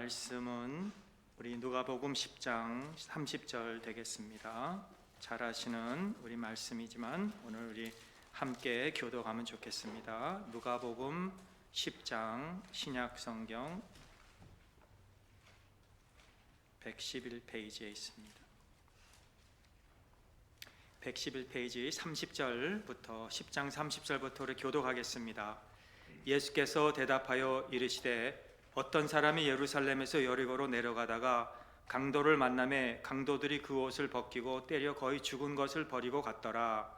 말씀은 우리 누가복음 10장 30절 되겠습니다. 잘 아시는 우리 말씀이지만 오늘 우리 함께 교독하면 좋겠습니다. 누가복음 10장 신약성경 111페이지에 있습니다. 111페이지 30절부터 10장 30절부터 우리 교독하겠습니다. 예수께서 대답하여 이르시되 어떤 사람이 예루살렘에서 여리고로 내려가다가 강도를 만나매 강도들이 그 옷을 벗기고 때려 거의 죽은 것을 버리고 갔더라.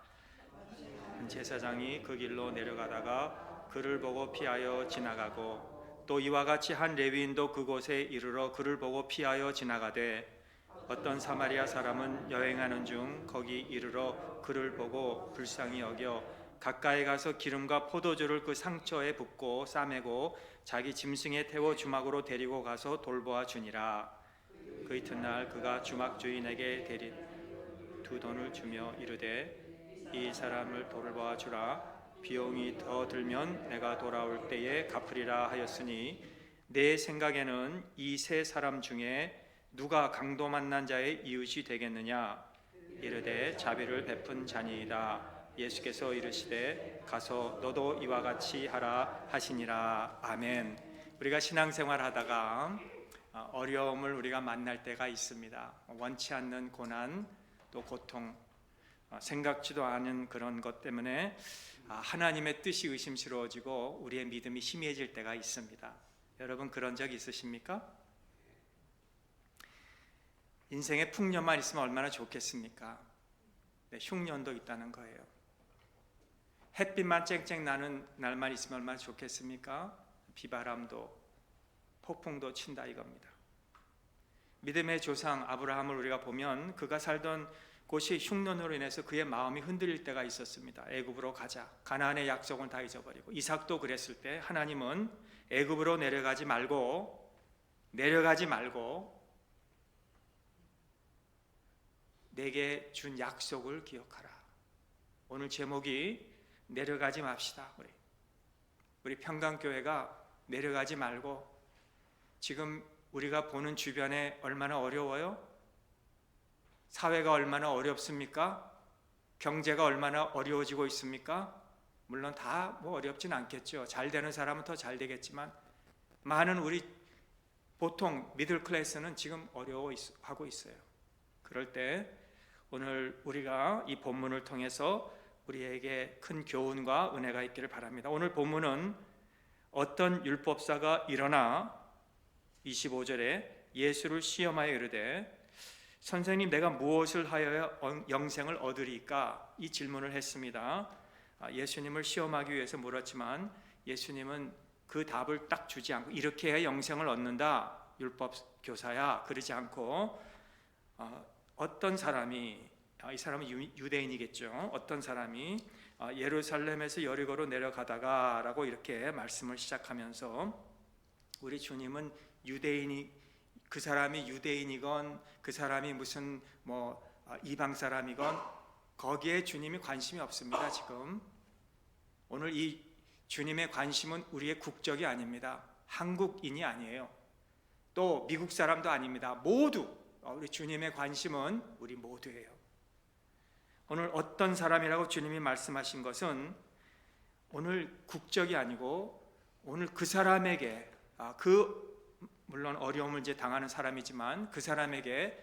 제사장이 그 길로 내려가다가 그를 보고 피하여 지나가고 또 이와 같이 한 레위인도 그곳에 이르러 그를 보고 피하여 지나가되 어떤 사마리아 사람은 여행하는 중 거기 이르러 그를 보고 불쌍히 여겨 가까이 가서 기름과 포도주를 그 상처에 붓고 싸매고 자기 짐승에 태워 주막으로 데리고 가서 돌보아 주니라. 그 이튿날 그가 주막 주인에게 데린 두 돈을 주며 이르되 이 사람을 돌보아 주라. 비용이 더 들면 내가 돌아올 때에 갚으리라 하였으니 내 생각에는 이 세 사람 중에 누가 강도 만난 자의 이웃이 되겠느냐. 이르되 자비를 베푼 자니이다. 예수께서 이르시되 가서 너도 이와 같이 하라 하시니라. 아멘. 우리가 신앙생활 하다가 어려움을 우리가 만날 때가 있습니다. 원치 않는 고난 또 고통, 생각지도 않은 그런 것 때문에 하나님의 뜻이 의심스러워지고 우리의 믿음이 희미해질 때가 있습니다. 여러분 그런 적 있으십니까? 인생에 풍년만 있으면 얼마나 좋겠습니까? 네, 흉년도 있다는 거예요. 햇빛만 쨍쨍 나는 날만 있으면 얼마나 좋겠습니까? 비바람도 폭풍도 친다 이겁니다. 믿음의 조상 아브라함을 우리가 보면 그가 살던 곳이 흉년으로 인해서 그의 마음이 흔들릴 때가 있었습니다. 애굽으로 가자. 가나안의 약속은 다 잊어버리고. 이삭도 그랬을 때 하나님은 애굽으로 내려가지 말고 내게 준 약속을 기억하라. 오늘 제목이 내려가지 맙시다. 우리 평강교회가 내려가지 말고, 지금 우리가 보는 주변에 얼마나 어려워요? 사회가 얼마나 어렵습니까? 경제가 얼마나 어려워지고 있습니까? 물론 다 어렵진 않겠죠. 잘 되는 사람은 더 잘 되겠지만 많은 우리 보통 미들 클래스는 지금 어려워하고 있어요. 그럴 때 오늘 우리가 이 본문을 통해서 우리에게 큰 교훈과 은혜가 있기를 바랍니다. 오늘 본문은 어떤 율법사가 일어나 25절에 예수를 시험하여 이르되 선생님 내가 무엇을 하여야 영생을 얻으리까? 이 질문을 했습니다. 예수님을 시험하기 위해서 물었지만 예수님은 그 답을 딱 주지 않고 이렇게 해야 영생을 얻는다 율법 교사야 그러지 않고 어떤 사람이, 이 사람은 유대인이겠죠. 어떤 사람이 예루살렘에서 여리고로 내려가다가 라고 이렇게 말씀을 시작하면서 우리 주님은 유대인이, 그 사람이 유대인이건 그 사람이 무슨 이방 사람이건 거기에 주님이 관심이 없습니다. 지금 오늘 이 주님의 관심은 우리의 국적이 아닙니다. 한국인이 아니에요. 또 미국 사람도 아닙니다. 모두 우리 주님의 관심은 우리 모두예요. 오늘 어떤 사람이라고 주님이 말씀하신 것은 오늘 국적이 아니고 오늘 그 사람에게 물론 어려움을 이제 당하는 사람이지만 그 사람에게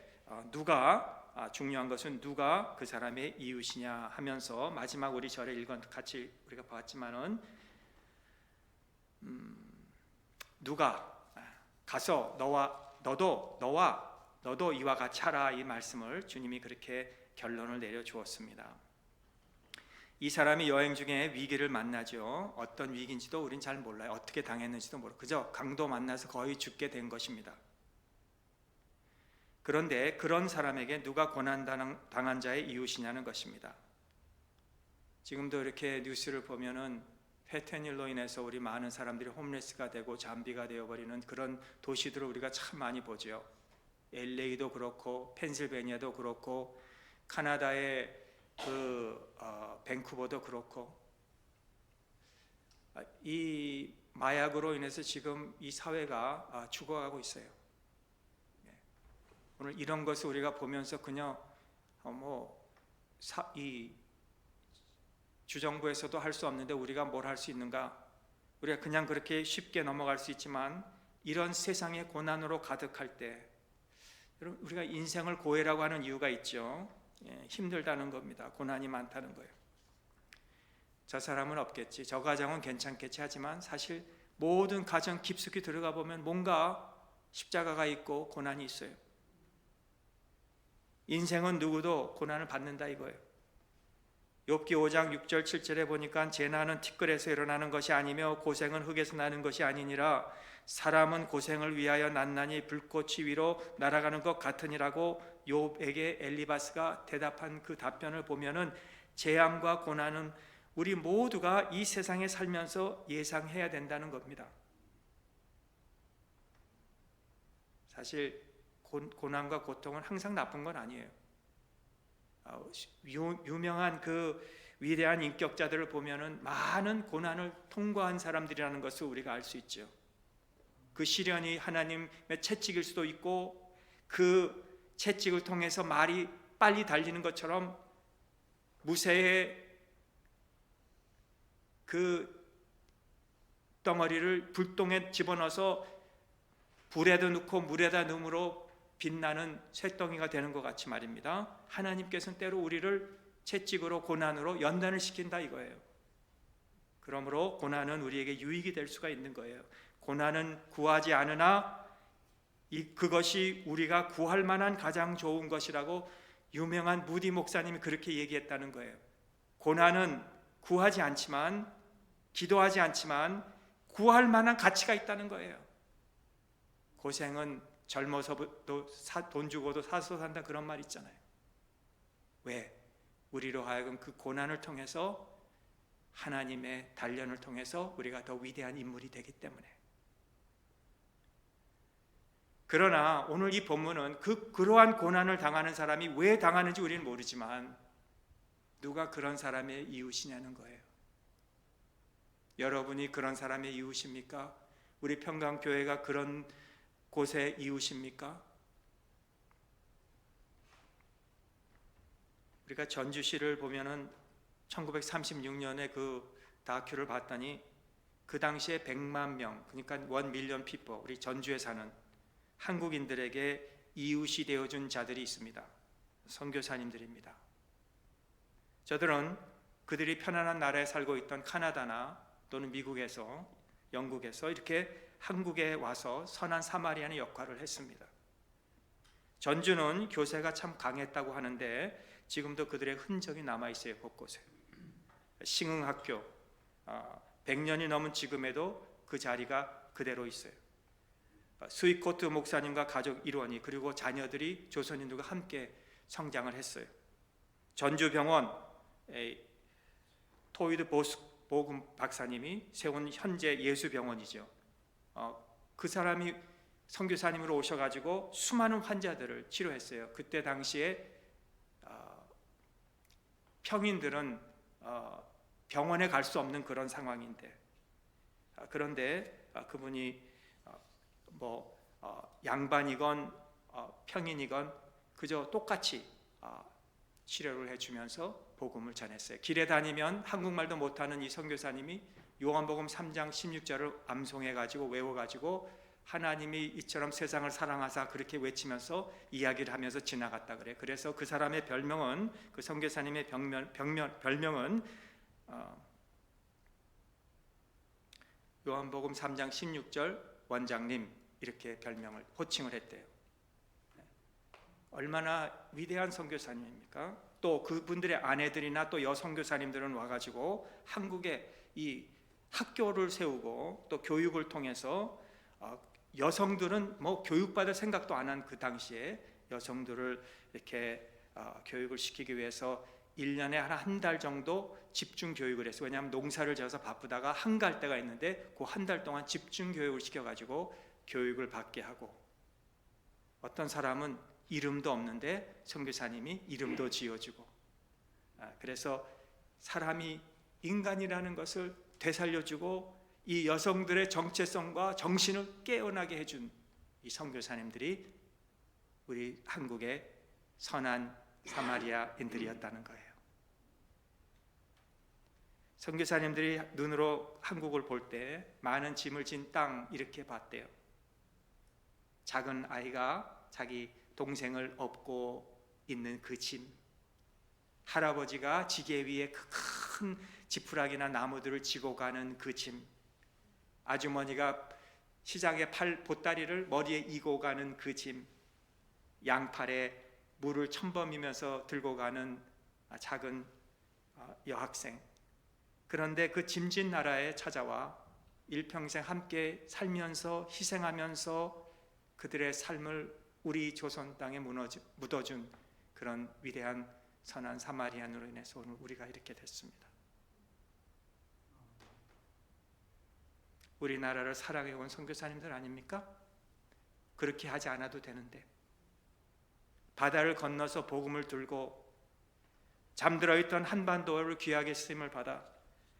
중요한 것은 누가 그 사람의 이웃이냐 하면서 마지막 우리 절에 같이 우리가 봤지만은 누가 가서 너도 이와 같이 하라 이 말씀을 주님이 그렇게 결론을 내려주었습니다. 이 사람이 여행 중에 위기를 만나죠. 어떤 위기인지도 우린 잘 몰라요. 어떻게 당했는지도 모르고 그저 강도 만나서 거의 죽게 된 것입니다. 그런데 그런 사람에게 누가 고난당한 자의 이웃이냐는 것입니다. 지금도 이렇게 뉴스를 보면은 페탄일로 인해서 우리 많은 사람들이 홈레스가 되고 잠비가 되어버리는 그런 도시들을 우리가 참 많이 보죠. LA도 그렇고 펜실베니아도 그렇고 카나다의 밴쿠버도 그렇고 이 마약으로 인해서 지금 이 사회가 죽어가고 있어요. 오늘 이런 것을 우리가 보면서 그냥 이 주정부에서도 할 수 없는데 우리가 뭘 할 수 있는가? 우리가 그냥 그렇게 쉽게 넘어갈 수 있지만 이런 세상의 고난으로 가득할 때 여러분 우리가 인생을 고해라고 하는 이유가 있죠. 힘들다는 겁니다. 고난이 많다는 거예요. 저 사람은 없겠지, 저 가정은 괜찮겠지 하지만 사실 모든 가정 깊숙이 들어가 보면 뭔가 십자가가 있고 고난이 있어요. 인생은 누구도 고난을 받는다 이거예요. 욥기 5장 6절 7절에 보니까 재난은 티끌에서 일어나는 것이 아니며 고생은 흙에서 나는 것이 아니니라. 사람은 고생을 위하여 난나니 불꽃이 위로 날아가는 것 같으니라고 욥에게 엘리바스가 대답한 그 답변을 보면은 재앙과 고난은 우리 모두가 이 세상에 살면서 예상해야 된다는 겁니다. 사실 고난과 고통은 항상 나쁜 건 아니에요. 유명한 그 위대한 인격자들을 보면은 많은 고난을 통과한 사람들이라는 것을 우리가 알 수 있죠. 그 시련이 하나님의 채찍일 수도 있고 그 채찍을 통해서 말이 빨리 달리는 것처럼 무쇠의 그 덩어리를 불똥에 집어넣어서 불에도 넣고 물에다 넣음으로 빛나는 쇠덩이가 되는 것 같이 말입니다. 하나님께서는 때로 우리를 채찍으로 고난으로 연단을 시킨다 이거예요. 그러므로 고난은 우리에게 유익이 될 수가 있는 거예요. 고난은 구하지 않으나 그것이 우리가 구할 만한 가장 좋은 것이라고 유명한 무디 목사님이 그렇게 얘기했다는 거예요. 고난은 구하지 않지만, 기도하지 않지만 구할 만한 가치가 있다는 거예요. 고생은 젊어서도 돈 주고도 사서 산다 그런 말 있잖아요. 왜? 우리로 하여금 그 고난을 통해서 하나님의 단련을 통해서 우리가 더 위대한 인물이 되기 때문에. 그러나 오늘 이 본문은 그러한 고난을 당하는 사람이 왜 당하는지 우리는 모르지만 누가 그런 사람의 이웃이냐는 거예요. 여러분이 그런 사람의 이웃입니까? 우리 평강교회가 그런 곳의 이웃입니까? 우리가 전주시를 보면은 1936년에 그 다큐를 봤더니 그 당시에 100만 명, 그러니까 1 밀리언 피플, 우리 전주에 사는 한국인들에게 이웃이 되어준 자들이 있습니다. 선교사님들입니다. 저들은 그들이 편안한 나라에 살고 있던 카나다나 또는 미국에서, 영국에서 이렇게 한국에 와서 선한 사마리아의 역할을 했습니다. 전주는 교세가 참 강했다고 하는데 지금도 그들의 흔적이 남아있어요. 곳곳에. 싱응학교 100년이 넘은 지금에도 그 자리가 그대로 있어요. 스위코트 목사님과 가족 일원이 그리고 자녀들이 조선인들과 함께 성장을 했어요. 전주병원 토이드 보금 박사님이 세운 현재 예수병원이죠. 그 사람이 선교사님으로 오셔가지고 수많은 환자들을 치료했어요. 그때 당시에 평인들은 병원에 갈 수 없는 그런 상황인데 그런데 그분이 양반이건 평인이건 그저 똑같이 치료를 해주면서 복음을 전했어요. 길에 다니면 한국말도 못하는 이 선교사님이 요한복음 3장 16절을 암송해가지고 외워가지고 하나님이 이처럼 세상을 사랑하사 그렇게 외치면서 이야기를 하면서 지나갔다 그래요. 그래서 그 사람의 별명은, 그 선교사님의 별명은 요한복음 3장 16절 원장님 이렇게 호칭을 했대요. 얼마나 위대한 선교사님입니까? 또 그분들의 아내들이나 또 여선교사님들은 와가지고 한국에 이 학교를 세우고 또 교육을 통해서 여성들은 교육받을 생각도 안 한 그 당시에 여성들을 이렇게 교육을 시키기 위해서 1년에 한 달 정도 집중 교육을 했어요. 왜냐하면 농사를 지어서 바쁘다가 한가할 때가 있는데 그 한 달 동안 집중 교육을 시켜가지고 교육을 받게 하고, 어떤 사람은 이름도 없는데 선교사님이 이름도 지어주고, 그래서 사람이 인간이라는 것을 되살려주고 이 여성들의 정체성과 정신을 깨어나게 해준 이 선교사님들이 우리 한국의 선한 사마리아인들이었다는 거예요. 선교사님들이 눈으로 한국을 볼 때 많은 짐을 진 땅 이렇게 봤대요. 작은 아이가 자기 동생을 업고 있는 그 짐, 할아버지가 지게 위에 큰 지푸라기나 나무들을 지고 가는 그 짐, 아주머니가 시장에 팔 보따리를 머리에 이고 가는 그 짐, 양팔에 물을 첨범이면서 들고 가는 작은 여학생. 그런데 그 짐진 나라에 찾아와 일평생 함께 살면서 희생하면서 그들의 삶을 우리 조선 땅에 묻어준 그런 위대한 선한 사마리안으로 인해서 오늘 우리가 이렇게 됐습니다. 우리나라를 사랑해온 선교사님들 아닙니까? 그렇게 하지 않아도 되는데, 바다를 건너서 복음을 들고 잠들어 있던 한반도를 귀하게 쓰임을 받아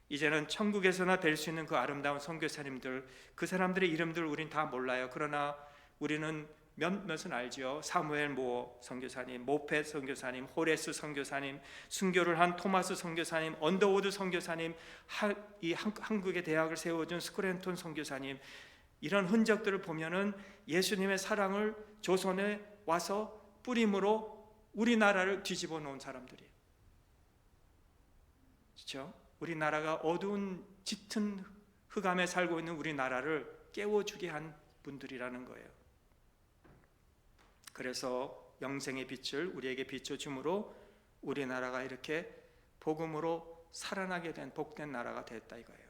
이제는 천국에서나 될 수 있는 그 아름다운 선교사님들, 그 사람들의 이름들 우린 다 몰라요. 그러나 우리는 몇몇은 알죠. 사무엘 모 선교사님, 모펫 선교사님, 호레스 선교사님, 순교를 한 토마스 선교사님, 언더우드 선교사님, 이 한국의 대학을 세워준 스크랜톤 선교사님, 이런 흔적들을 보면은 예수님의 사랑을 조선에 와서 뿌림으로 우리나라를 뒤집어 놓은 사람들이에요. 그렇죠? 우리나라가 어두운 짙은 흑암에 살고 있는 우리나라를 깨워주게 한 분들이라는 거예요. 그래서 영생의 빛을 우리에게 비춰줌으로 우리나라가 이렇게 복음으로 살아나게 된 복된 나라가 됐다 이거예요.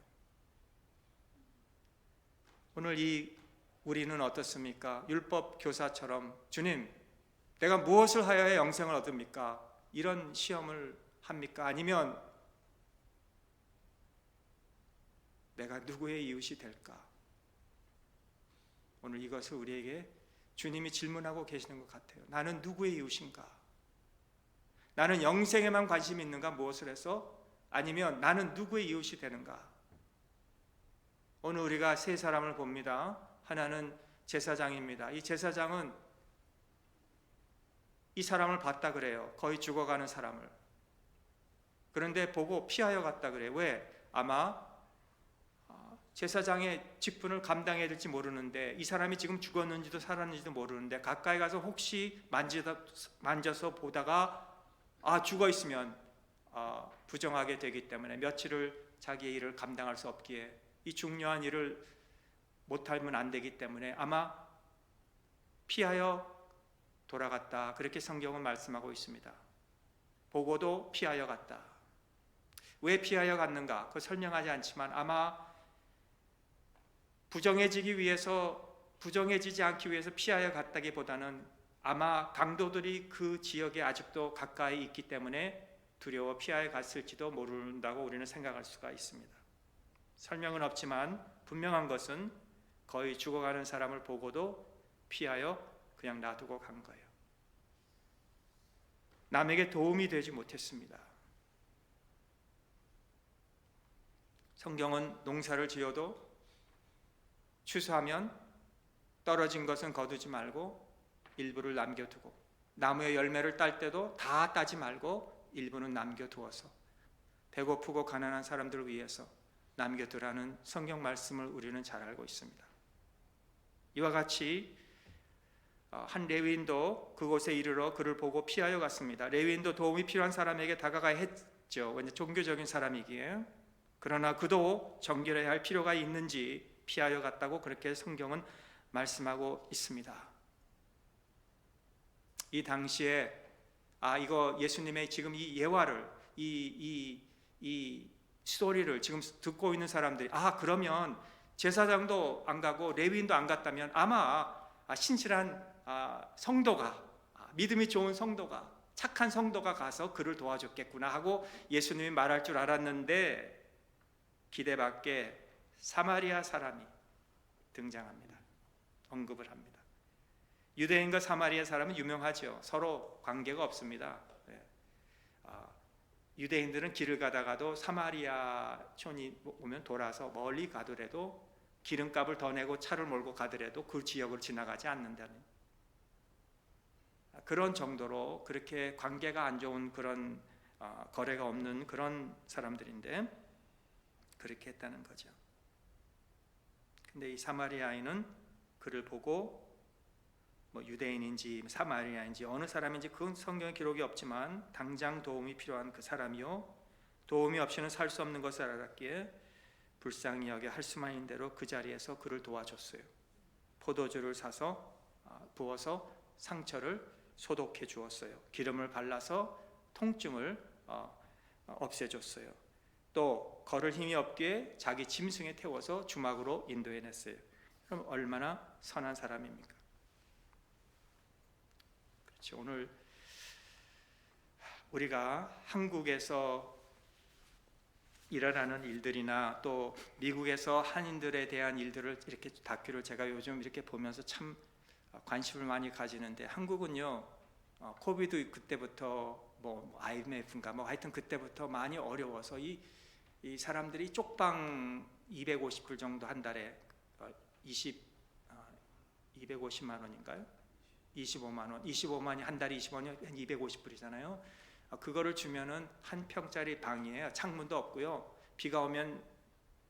오늘 우리는 어떻습니까? 율법 교사처럼 주님, 내가 무엇을 하여야 영생을 얻습니까? 이런 시험을 합니까? 아니면 내가 누구의 이웃이 될까? 오늘 이것을 우리에게 주님이 질문하고 계시는 것 같아요. 나는 누구의 이웃인가? 나는 영생에만 관심이 있는가? 무엇을 해서? 아니면 나는 누구의 이웃이 되는가? 오늘 우리가 세 사람을 봅니다. 하나는 제사장입니다. 이 제사장은 이 사람을 봤다 그래요. 거의 죽어가는 사람을. 그런데 보고 피하여 갔다 그래요. 왜? 아마 제사장의 직분을 감당해야 될지 모르는데, 이 사람이 지금 죽었는지도 살았는지도 모르는데 가까이 가서 혹시 만져서 보다가 죽어 있으면 부정하게 되기 때문에 며칠을 자기의 일을 감당할 수 없기에 이 중요한 일을 못하면 안 되기 때문에 아마 피하여 돌아갔다, 그렇게 성경은 말씀하고 있습니다. 보고도 피하여 갔다. 왜 피하여 갔는가? 그거 설명하지 않지만 아마 부정해지지 않기 위해서 피하여 갔다기보다는 아마 강도들이 그 지역에 아직도 가까이 있기 때문에 두려워 피하여 갔을지도 모른다고 우리는 생각할 수가 있습니다. 설명은 없지만 분명한 것은 거의 죽어가는 사람을 보고도 피하여 그냥 놔두고 간 거예요. 남에게 도움이 되지 못했습니다. 성경은 농사를 지어도 추수하면 떨어진 것은 거두지 말고 일부를 남겨두고, 나무의 열매를 딸 때도 다 따지 말고 일부는 남겨두어서 배고프고 가난한 사람들을 위해서 남겨두라는 성경 말씀을 우리는 잘 알고 있습니다. 이와 같이 한 레위인도 그곳에 이르러 그를 보고 피하여 갔습니다. 레위인도 도움이 필요한 사람에게 다가가야 했죠. 왜냐 종교적인 사람이기에. 그러나 그도 정결해야 할 필요가 있는지 피하여 갔다고 그렇게 성경은 말씀하고 있습니다. 이 당시에 이거 예수님의 지금 이 예화를 이 스토리를 지금 듣고 있는 사람들이 그러면 제사장도 안 가고 레위인도 안 갔다면 아마 신실한 성도가, 믿음이 좋은 성도가, 착한 성도가 가서 그를 도와줬겠구나 하고 예수님이 말할 줄 알았는데 기대 밖에 사마리아 사람이 등장합니다. 언급을 합니다. 유대인과 사마리아 사람은 유명하죠. 서로 관계가 없습니다. 유대인들은 길을 가다가도 사마리아촌이 오면 돌아서 멀리 가더라도 기름값을 더 내고 차를 몰고 가더라도 그 지역을 지나가지 않는다는, 그런 정도로 그렇게 관계가 안 좋은 그런 거래가 없는 그런 사람들인데 그렇게 했다는 거죠. 근데 이 사마리아인은 그를 보고 뭐 유대인인지 사마리아인지 어느 사람인지 그건 성경에 기록이 없지만 당장 도움이 필요한 그 사람이요 도움이 없이는 살 수 없는 것을 알았기에 불쌍히 여겨 할 수만 있는 대로 그 자리에서 그를 도와줬어요. 포도주를 사서 부어서 상처를 소독해 주었어요. 기름을 발라서 통증을 없애줬어요. 또 걸을 힘이 없기에 자기 짐승에 태워서 주막으로 인도해냈어요. 그럼 얼마나 선한 사람입니까? 그렇죠. 오늘 우리가 한국에서 일어나는 일들이나 또 미국에서 한인들에 대한 일들을 이렇게 다큐를 제가 요즘 이렇게 보면서 참 관심을 많이 가지는데, 한국은요 코비드 그때부터 뭐 IMF인가 뭐 하여튼 그때부터 많이 어려워서 이 사람들이 쪽방 250불 정도 한 달에 250만 원인가요? 25만 원, 25만이 한 달에 25만이 한 250불이잖아요. 그거를 주면은 한 평짜리 방이에요. 창문도 없고요. 비가 오면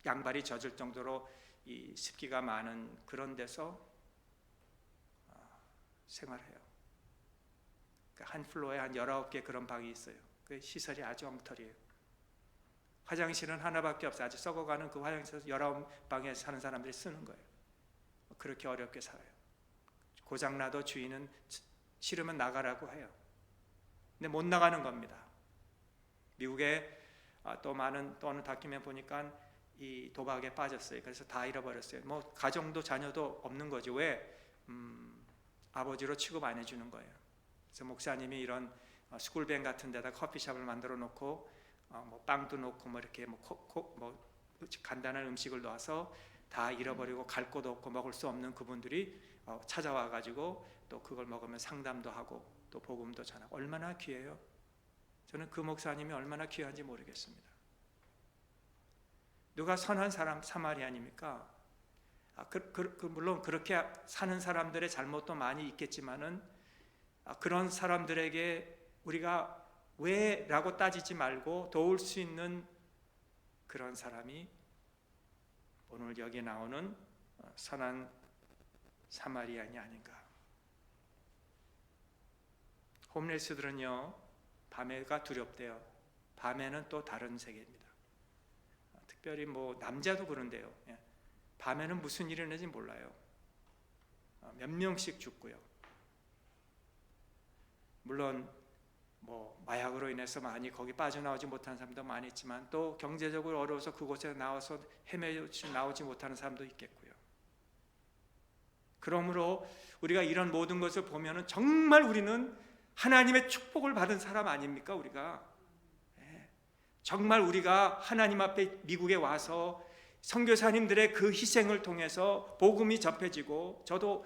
양발이 젖을 정도로 이 습기가 많은 그런 데서 생활해요. 그러니까 한 플로어에 한 19개 그런 방이 있어요. 그 시설이 아주 엉터리예요. 화장실은 하나밖에 없어요. 아주 썩어가는 그 화장실에서 19방에 사는 사람들이 쓰는 거예요. 그렇게 어렵게 살아요. 고장나도 주인은 싫으면 나가라고 해요. 근데 못 나가는 겁니다. 미국에 또 어느 다큐멘터리 보니까 이 도박에 빠졌어요. 그래서 다 잃어버렸어요. 뭐 가정도 자녀도 없는 거지. 왜? 아버지로 취급 안 해주는 거예요. 그래서 목사님이 이런 스쿨밴 같은 데다 커피숍을 만들어 놓고 뭐 빵도 놓고 뭐 이렇게 뭐 간단한 음식을 놓아서 다 잃어버리고 갈 곳도 없고 먹을 수 없는 그분들이 찾아와 가지고 또 그걸 먹으면 상담도 하고 또 복음도 전하고, 얼마나 귀해요. 저는 그 목사님이 얼마나 귀한지 모르겠습니다. 누가 선한 사람 사마리아입니까? 물론 그렇게 사는 사람들의 잘못도 많이 있겠지만은 그런 사람들에게 우리가 왜라고 따지지 말고 도울 수 있는 그런 사람이 오늘 여기 나오는 선한 사마리아인이 아닌가. 홈레스들은요 밤에가 두렵대요. 밤에는 또 다른 세계입니다. 특별히 뭐 남자도 그런데요. 밤에는 무슨 일이 있는지 몰라요. 몇 명씩 죽고요. 물론 뭐 마약으로 인해서 많이 거기 빠져나오지 못하는 사람도 많이 있지만 또 경제적으로 어려워서 그곳에 나와서 헤매지 나오지 못하는 사람도 있겠고요. 그러므로 우리가 이런 모든 것을 보면은 정말 우리는 하나님의 축복을 받은 사람 아닙니까? 우리가 정말 우리가 하나님 앞에 미국에 와서 선교사님들의 그 희생을 통해서 복음이 접해지고, 저도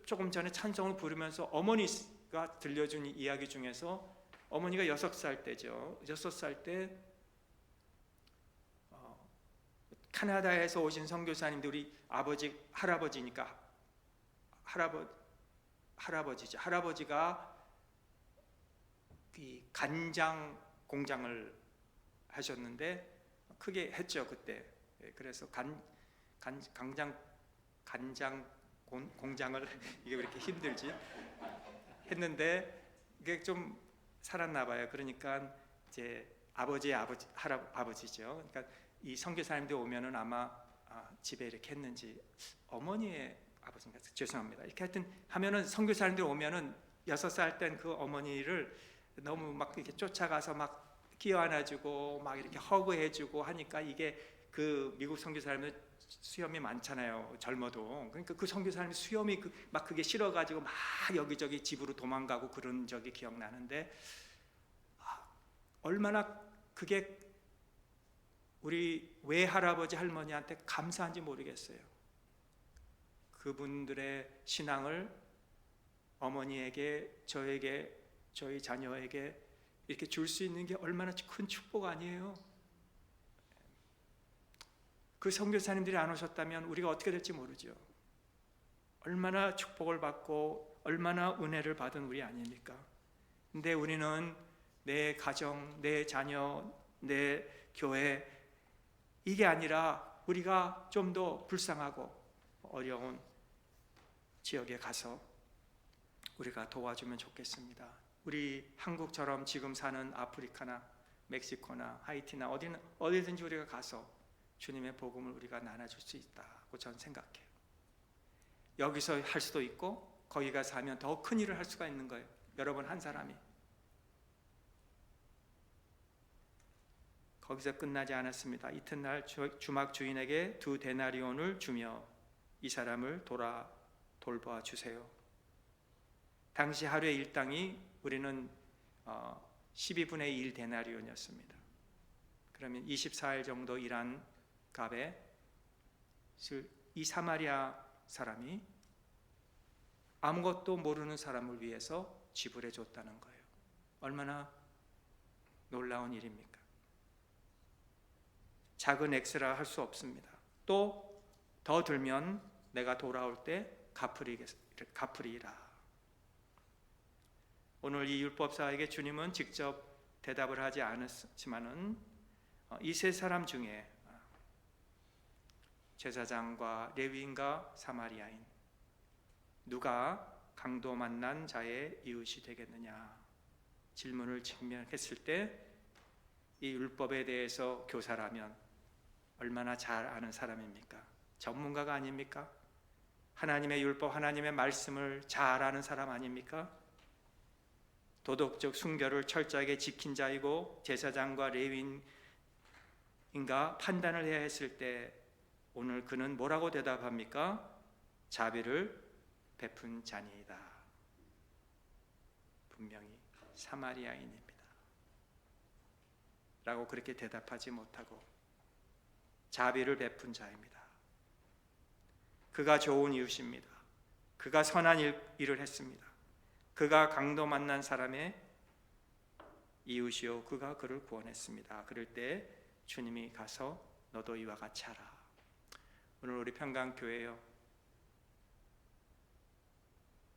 조금 전에 찬송을 부르면서 어머니가 들려준 이야기 중에서 어머니가 6살 때죠. 6살 때 캐나다에서 오신 선교사님들, 우리 아버지 할아버지니까 할아버지죠. 할아버지가 이 간장 공장을 하셨는데 크게 했죠 그때. 그래서 간장 공장을 이게 왜 이렇게 힘들지 했는데 이게 좀 살았나 봐요. 그러니까 이제 아버지의 아버지죠. 그러니까 이 선교사님들 오면은 아마 집에 이렇게 했는지 어머니의 아버지인가 죄송합니다. 이렇게 하여튼 하면은 선교사님들 오면은 6살 땐 그 어머니를 너무 막 이렇게 쫓아가서 막 끼워 안아주고 막 이렇게 허그해주고 하니까, 이게 그 미국 선교사님들 수염이 많잖아요. 젊어도. 그러니까 그 선교사님이 수염이 막 그게 싫어가지고 막 여기저기 집으로 도망가고 그런 적이 기억나는데, 얼마나 그게 우리 외할아버지 할머니한테 감사한지 모르겠어요. 그분들의 신앙을 어머니에게, 저에게, 저희 자녀에게 이렇게 줄 수 있는 게 얼마나 큰 축복 아니에요? 그 선교사님들이 안 오셨다면 우리가 어떻게 될지 모르죠. 얼마나 축복을 받고 얼마나 은혜를 받은 우리 아닙니까? 근데 우리는 내 가정, 내 자녀, 내 교회, 이게 아니라 우리가 좀 더 불쌍하고 어려운 지역에 가서 우리가 도와주면 좋겠습니다. 우리 한국처럼 지금 사는 아프리카나 멕시코나 하이티나 어디든지 우리가 가서 주님의 복음을 우리가 나눠줄 수 있다고 저는 생각해요. 여기서 할 수도 있고 거기 가서 하면 더 큰 일을 할 수가 있는 거예요. 여러분 한 사람이. 거기서 끝나지 않았습니다. 이튿날 주막 주인에게 2 데나리온을 주며 이 사람을 돌봐 주세요. 당시 하루의 일당이 우리는 12분의 1 데나리온이었습니다. 그러면 24일 정도 일한 값에 이 사마리아 사람이 아무것도 모르는 사람을 위해서 지불해 줬다는 거예요. 얼마나 놀라운 일입니까? 작은 엑스라 할 수 없습니다. 또 더 들면 내가 돌아올 때 갚으리라. 오늘 이 율법사에게 주님은 직접 대답을 하지 않았지만은 이 세 사람 중에 제사장과 레위인과 사마리아인 누가 강도 만난 자의 이웃이 되겠느냐 질문을 직면했을 때 이 율법에 대해서 교사라면 얼마나 잘 아는 사람입니까? 전문가가 아닙니까? 하나님의 율법, 하나님의 말씀을 잘 아는 사람 아닙니까? 도덕적 순결을 철저하게 지킨 자이고 제사장과 레위인인가 판단을 해야 했을 때 오늘 그는 뭐라고 대답합니까? 자비를 베푼 자니이다. 분명히 사마리아인입니다. 라고 그렇게 대답하지 못하고 자비를 베푼 자입니다. 그가 좋은 이웃입니다. 그가 선한 일을 했습니다. 그가 강도 만난 사람의 이웃이요 그가 그를 구원했습니다. 그럴 때 주님이 가서 너도 이와 같이 하라. 오늘 우리 평강교회요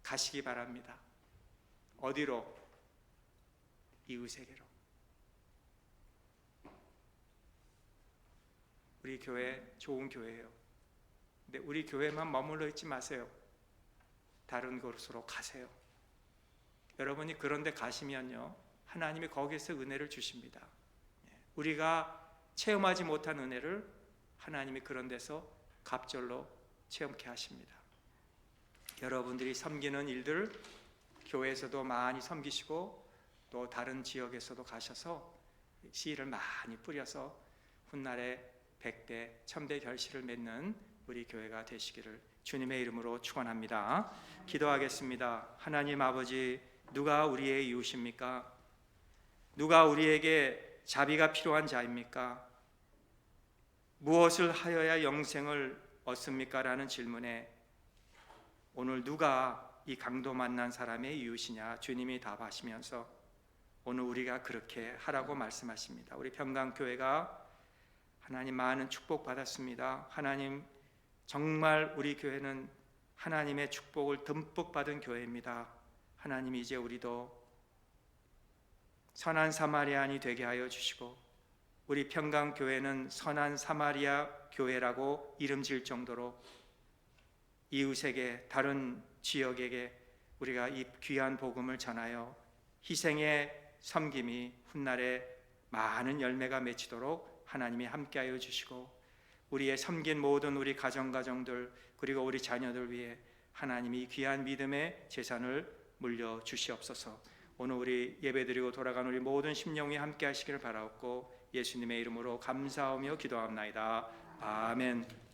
가시기 바랍니다. 어디로? 이웃에게로. 우리 교회 좋은 교회예요. 근데 우리 교회만 머물러 있지 마세요. 다른 곳으로 가세요. 여러분이 그런 데 가시면요 하나님이 거기에서 은혜를 주십니다. 우리가 체험하지 못한 은혜를 하나님이 그런 데서 갑절로 체험케 하십니다. 여러분들이 섬기는 일들 교회에서도 많이 섬기시고 또 다른 지역에서도 가셔서 씨를 많이 뿌려서 훗날에 100배, 1000배 결실을 맺는 우리 교회가 되시기를 주님의 이름으로 축원합니다. 기도하겠습니다. 하나님 아버지, 누가 우리의 이웃입니까? 누가 우리에게 자비가 필요한 자입니까? 무엇을 하여야 영생을 얻습니까? 라는 질문에 오늘 누가 이 강도 만난 사람의 이웃이냐 주님이 답하시면서 오늘 우리가 그렇게 하라고 말씀하십니다. 우리 평강교회가 하나님 많은 축복 받았습니다. 하나님 정말 우리 교회는 하나님의 축복을 듬뿍 받은 교회입니다. 하나님 이제 우리도 선한 사마리아인이 되게 하여 주시고 우리 평강교회는 선한 사마리아 교회라고 이름 지을 정도로 이웃에게 다른 지역에게 우리가 이 귀한 복음을 전하여 희생의 섬김이 훗날에 많은 열매가 맺히도록 하나님이 함께하여 주시고 우리의 섬긴 모든 우리 가정들 그리고 우리 자녀들 위해 하나님이 귀한 믿음의 재산을 물려 주시옵소서. 오늘 우리 예배드리고 돌아간 우리 모든 심령이 함께 하시기를 바라옵고 예수님의 이름으로 감사하며 기도합나이다. 아멘.